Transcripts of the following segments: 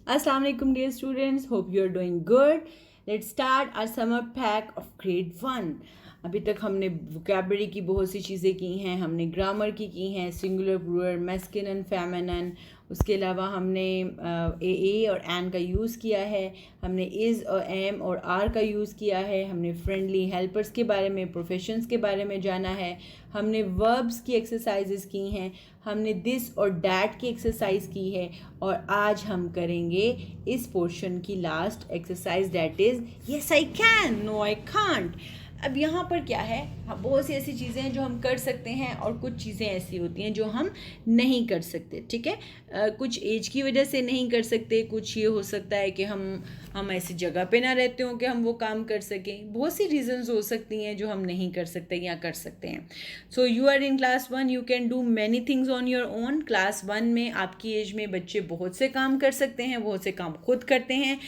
Assalamu alaikum dear students, hope you are doing good. Let's start our summer pack of grade 1. अभी तक हमने vocabulary की बहुत सी चीज़ें की हैं, हमने ग्रामर की हैं, सिंगुलर प्लूरल मैस्कुलिन फेमिनिन, उसके अलावा हमने ए और एन का यूज़ किया है, हमने इज़ और एम और आर का यूज़ किया है, हमने फ्रेंडली हेल्पर्स के बारे में, प्रोफेशंस के बारे में जाना है, हमने वर्ब्स की एक्सरसाइजेस की हैं, हमने दिस और डैट की एक्सरसाइज की है और आज हम करेंगे इस पोर्शन की last exercise that is yes I can, no I can't. अब यहाँ पर क्या है, बहुत सी ऐसी चीज़ें हैं जो हम कर सकते हैं और कुछ चीज़ें ऐसी होती हैं जो हम नहीं कर सकते, ठीक है। कुछ एज की वजह से नहीं कर सकते, कुछ ये हो सकता है कि हम ऐसी जगह पे ना रहते हों कि हम वो काम कर सकें। बहुत सी रीजंस हो सकती हैं जो हम नहीं कर सकते या कर सकते हैं। So you are in class 1, you can do many things on your own. Class 1 में आपकी एज में बच्चे बहुत से काम कर सकते हैं, बहुत से काम खुद करते हैं।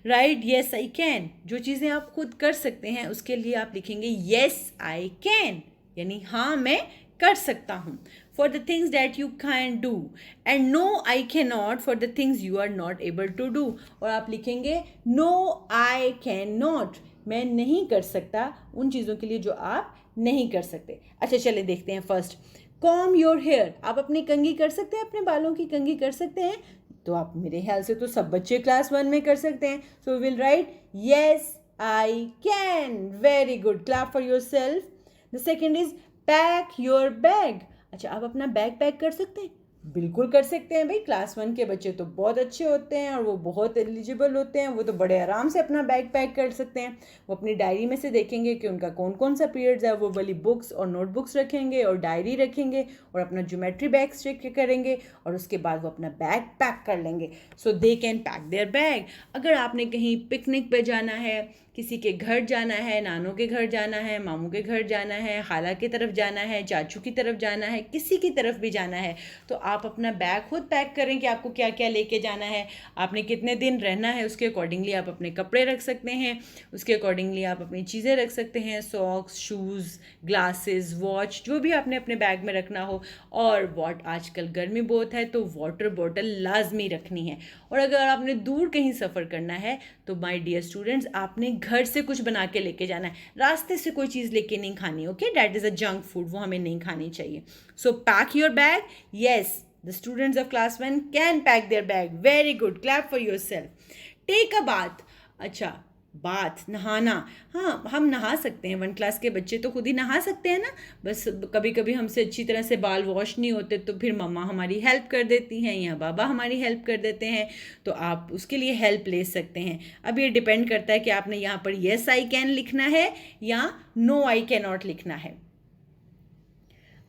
राइट, येस आई कैन, जो चीज़ें आप खुद कर सकते हैं उसके लिए आप लिखेंगे येस आई कैन, यानी हाँ मैं कर सकता हूँ। For the things that you can do, and no I can not for the things you are not able to do, और आप लिखेंगे नो आई कैन नॉट, मैं नहीं कर सकता उन चीज़ों के लिए जो आप नहीं कर सकते। अच्छा चले देखते हैं। फर्स्ट, कॉम योर हेयर, आप अपनी कंघी कर सकते हैं, अपने बालों की कंघी कर सकते हैं। तो आप मेरे ख्याल से तो सब बच्चे क्लास 1 में कर सकते हैं। So will write yes I can, very good, clap for your self. The second is pack your bag, अच्छा आप अपना बैग पैक कर सकते हैं? बिल्कुल कर सकते हैं भाई, क्लास 1 के बच्चे तो बहुत अच्छे होते हैं और वो बहुत एलिजिबल होते हैं, वो तो बड़े आराम से अपना बैग पैक कर सकते हैं। वो अपनी डायरी में से देखेंगे कि उनका कौन कौन सा पीरियड्स है, वो वाली बुक्स और नोटबुक्स रखेंगे और डायरी रखेंगे और अपना ज्योमेट्री बैग स्टिक करेंगे और उसके बाद वो अपना बैग पैक कर लेंगे। So they can pack their bag. अगर आपने कहीं पिकनिक पे जाना है, किसी के घर जाना है, नानों के घर जाना है, मामू के घर जाना है, खाला की तरफ जाना है, चाचू की तरफ जाना है, किसी की तरफ भी जाना है, तो आप अपना बैग खुद पैक करें कि आपको क्या क्या लेके जाना है, आपने कितने दिन रहना है, उसके अकॉर्डिंगली आप अपने कपड़े रख सकते हैं, उसके अकॉर्डिंगली आप अपनी चीज़ें रख सकते हैं, सॉक्स, शूज़, ग्लासेस, वॉच, जो भी आपने अपने बैग में रखना हो। और आजकल गर्मी बहुत है तो वाटर बॉटल लाजमी रखनी है। और अगर आपने दूर कहीं सफ़र करना है तो माय डियर स्टूडेंट्स, आपने घर से कुछ बना के लेके जाना है, रास्ते से कोई चीज़ लेके नहीं खानी, okay, that is a junk food, वो हमें नहीं खानी चाहिए। So pack your bag, yes the students of class 1 can pack their bag, very good, clap for yourself. Take a bath, अच्छा बाथ, नहाना, हाँ हम नहा सकते हैं, 1 क्लास के बच्चे तो खुद ही नहा सकते हैं ना। बस कभी कभी हमसे अच्छी तरह से बाल वॉश नहीं होते तो फिर मम्मा हमारी हेल्प कर देती हैं या बाबा हमारी हेल्प कर देते हैं, तो आप उसके लिए हेल्प ले सकते हैं। अब ये डिपेंड करता है कि आपने यहाँ पर येस आई कैन लिखना है या नो आई कैन नॉट लिखना है।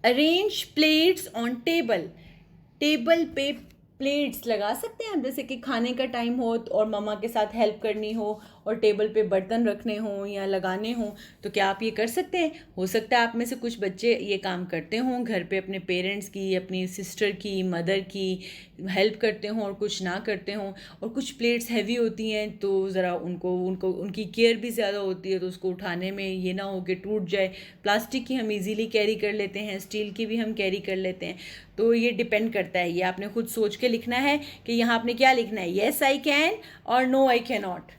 Arrange plates on table, table पे प्लेट्स लगा सकते हैं आप, जैसे कि खाने का टाइम हो और मम्मा के साथ हेल्प करनी हो और टेबल पे बर्तन रखने हो या लगाने हो, तो क्या आप ये कर सकते हैं? हो सकता है आप में से कुछ बच्चे ये काम करते हों, घर पे अपने पेरेंट्स की, अपनी सिस्टर की, मदर की हेल्प करते हों और कुछ ना करते हों। और कुछ प्लेट्स हैवी होती हैं तो ज़रा उनको उनको उनकी केयर भी ज़्यादा होती है, तो उसको उठाने में ये ना हो कि टूट जाए। प्लास्टिक की हम इजीली कैरी कर लेते हैं, स्टील की भी हम कैरी कर लेते हैं। तो ये डिपेंड करता है, ये आपने खुद सोच के लिखना है कि यहाँ आपने क्या लिखना है, येस आई कैन और नो आई कैन नॉट।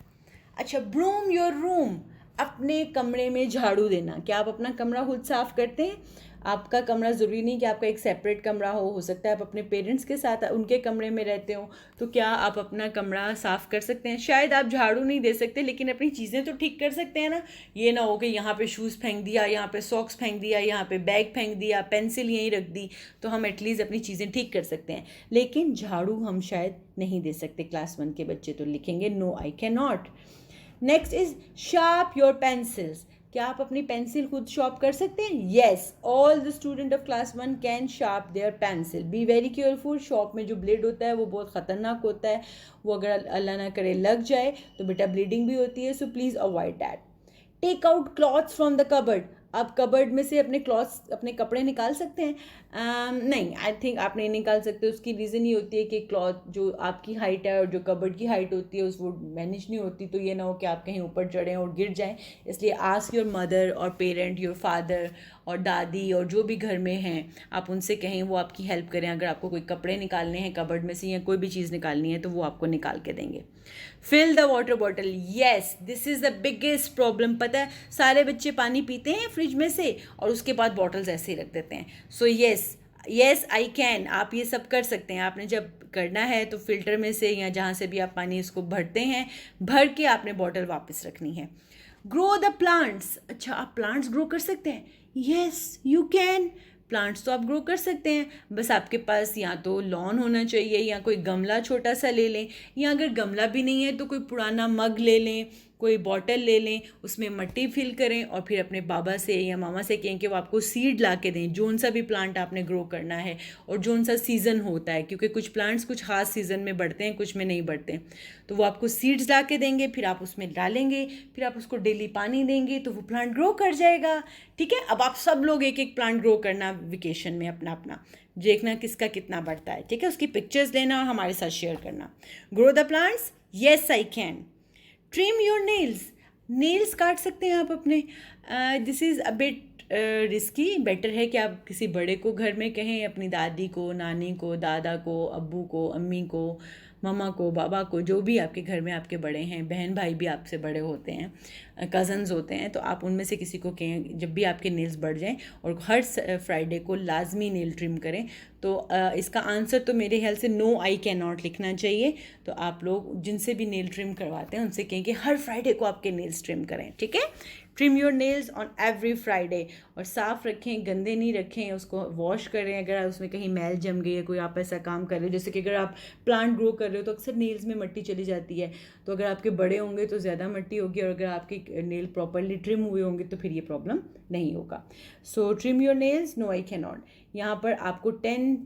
अच्छा, ब्रूम योर रूम, अपने कमरे में झाड़ू देना, क्या आप अपना कमरा खुद साफ़ करते हैं? आपका कमरा ज़रूरी नहीं कि आपका एक सेपरेट कमरा हो सकता है आप अपने पेरेंट्स के साथ उनके कमरे में रहते हो, तो क्या आप अपना कमरा साफ़ कर सकते हैं? शायद आप झाड़ू नहीं दे सकते लेकिन अपनी चीज़ें तो ठीक कर सकते हैं ना। ये ना हो कि यहाँ पे शूज़ फेंक दिया, यहाँ पे सॉक्स फेंक दिया, यहाँ पे बैग फेंक दिया, पेंसिल यहीं रख दी, तो हम एटलीस्ट अपनी चीज़ें ठीक कर सकते हैं, लेकिन झाड़ू हम शायद नहीं दे सकते। क्लास 1 के बच्चे तो लिखेंगे no I can not. Next is sharp your pencils, क्या आप अपनी पेंसिल खुद शार्प कर सकते हैं? Yes, all the student of class 1 can sharp their pencil. Be very careful, sharp में जो ब्लेड होता है वो बहुत ख़तरनाक होता है, वो अगर अल्लाह ना करे लग जाए तो बेटा ब्लीडिंग भी होती है, so please avoid that. Take out clothes from the cupboard, आप कबर्ड में से अपने क्लॉथ्स, अपने कपड़े निकाल सकते हैं? नहीं, आई थिंक आप नहीं निकाल सकते। उसकी रीज़न ये होती है कि क्लॉथ जो आपकी हाइट है और जो कबर्ड की हाइट होती है उस वो मैनेज नहीं होती, तो ये ना हो कि आप कहीं ऊपर चढ़ें और गिर जाएं। इसलिए आस्क योर मदर और पेरेंट, योर फादर और दादी और जो भी घर में हैं, आप उनसे कहें वो आपकी हेल्प करें। अगर आपको कोई कपड़े निकालने हैं कबर्ड में से या कोई भी चीज़ निकालनी है तो वो आपको निकाल के देंगे। Fill the water bottle, yes this is the biggest problem. पता है सारे बच्चे पानी पीते हैं फ्रिज में से और उसके बाद बॉटल्स ऐसे ही रख देते हैं। सो येस आई कैन, आप ये सब कर सकते हैं। आपने जब करना है तो फिल्टर में से या जहाँ से भी आप पानी इसको भरते हैं, भर के आपने बॉटल वापस रखनी है। ग्रो द प्लांट्स, अच्छा आप प्लांट्स ग्रो कर सकते हैं? येस यू कैन, प्लांट्स तो आप ग्रो कर सकते हैं। बस आपके पास या तो लॉन होना चाहिए या कोई गमला छोटा सा ले लें, या अगर गमला भी नहीं है तो कोई पुराना मग ले लें, कोई बॉटल ले लें, उसमें मिट्टी फिल करें और फिर अपने बाबा से या मामा से कहें कि वो आपको सीड ला के दें जोन सा भी प्लांट आपने ग्रो करना है और जोन सा सीज़न होता है, क्योंकि कुछ प्लांट्स कुछ खास सीज़न में बढ़ते हैं, कुछ में नहीं बढ़ते। तो वो आपको सीड्स ला के देंगे, फिर आप उसमें डालेंगे, फिर आप उसको डेली पानी देंगे तो वो प्लांट ग्रो कर जाएगा। ठीक है, अब आप सब लोग एक एक प्लांट ग्रो करना वेकेशन में अपना अपना, देखना किसका कितना बढ़ता है। ठीक है, उसकी पिक्चर्स लेना और हमारे साथ शेयर करना। Grow the plants, yes I can. Trim your nails, nails काट सकते हैं आप अपने। This is a bit risky, better है कि आप किसी बड़े को घर में कहें, अपनी दादी को, नानी को, दादा को, अब्बू को, अम्मी को, मम्मा को, बाबा को, जो भी आपके घर में आपके बड़े हैं, बहन भाई भी आपसे बड़े होते हैं, कज़न्स होते हैं, तो आप उनमें से किसी को कहें जब भी आपके नेल्स बढ़ जाएं और हर फ्राइडे को लाजमी नेल ट्रिम करें। तो इसका आंसर तो मेरे ख्याल से नो आई कैन नॉट लिखना चाहिए। तो आप लोग जिनसे भी नेल ट्रिम करवाते हैं उनसे कहें कि हर फ्राइडे को आपके नेल्स ट्रिम करें। ठीक है, trim your nails on every Friday, और साफ़ रखें, गंदे नहीं रखें, उसको वॉश करें। अगर उसमें कहीं मैल जम गई है, कोई आप ऐसा काम कर रहे हो, जैसे कि अगर आप प्लांट ग्रो कर रहे हो तो अक्सर नेल्स में मिट्टी चली जाती है, तो अगर आपके बड़े होंगे तो ज़्यादा मिट्टी होगी, और अगर आपके नेल प्रॉपरली ट्रिम हुए होंगे तो फिर ये प्रॉब्लम नहीं होगा। So trim your nails, no I can not. यहाँ पर आपको 10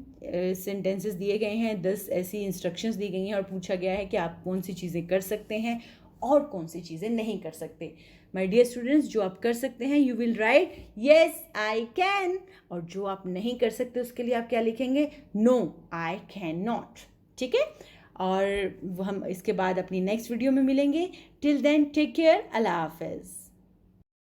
सेंटेंसेस दिए गए हैं, 10 ऐसी इंस्ट्रक्शंस दी गई हैं और पूछा गया है कि आप कौन सी चीज़ें कर सकते हैं और कौन सी चीज़ें नहीं कर सकते। माय डियर स्टूडेंट्स, जो आप कर सकते हैं you will write yes I can, और जो आप नहीं कर सकते उसके लिए आप क्या लिखेंगे? No I can not. ठीक है, और हम इसके बाद अपनी नेक्स्ट वीडियो में मिलेंगे। टिल देन टेक केयर, अल्लाह हाफिज़।